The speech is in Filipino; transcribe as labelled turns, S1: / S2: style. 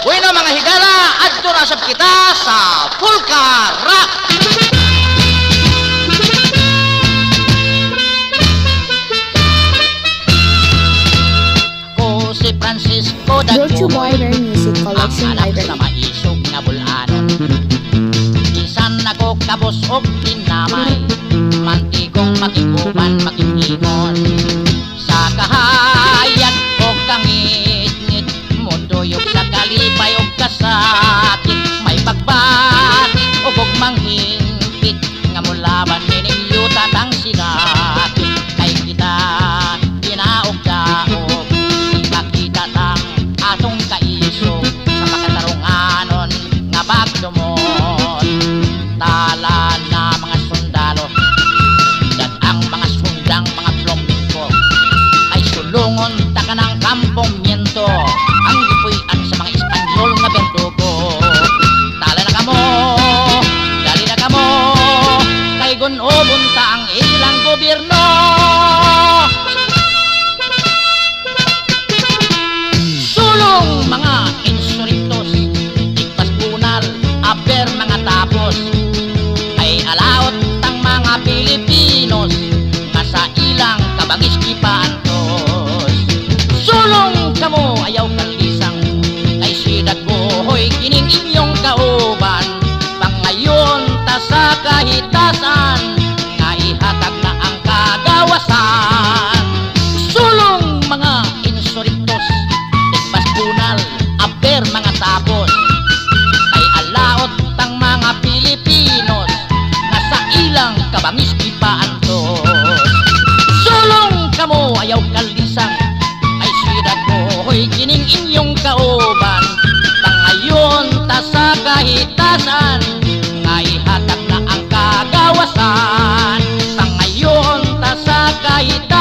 S1: Bueno mga higala, adto na sab kita sa Pulka Rock. Ko si Francisco
S2: Brought to
S1: Dagumoy,
S2: by Rare Music Collection
S1: ang anak
S2: Library.
S1: sa maisog nga bulanon. Bisan ako kabos og tinamay, mantigong makiguban makikingon. Sa kahayag o kangit-ngit, munduyog sa kalipay o kasakit, may pagbatik o manghingkit, nga mulaban kining yuta tang sinakit. Kay kita ginaog-daog, ipakita tang atong kaisog, sa makatarunganon nga bagdumon. Tala na mga sundalo, dan ang mga sundang mga flamenco, ay sulungon ta ka ng kampong miento, ang gipuy-an sa mga Espanyol nga berdugo. Tala na kamo, dali na kamo, kay gunobon ta ang ilang gobyerno. Sulong mga insurrectos, igpas bunal, aber mga tapos, ay alaot tang mga Pilipinos, nga sa ilang kabangis kipaantos. Sulong kamo ayaw kalisang, kay sidag buhoy kining inyong kauban, pangayon ta sa kahitasan, nga ihatag na ang kagawasan. Sulong mga insurrectos, igpas bunal, aber mga tapos, ay alaot tang mga Pilipinos, nga sa ilang kabangis kipaantos. Sulong kamo ayaw kalisang, ay sidag buhoy kining inyong kauban, pangayon ta sa kahitasan, nga ihatag na ang kagawasan, pangayon ta sa kahitasan,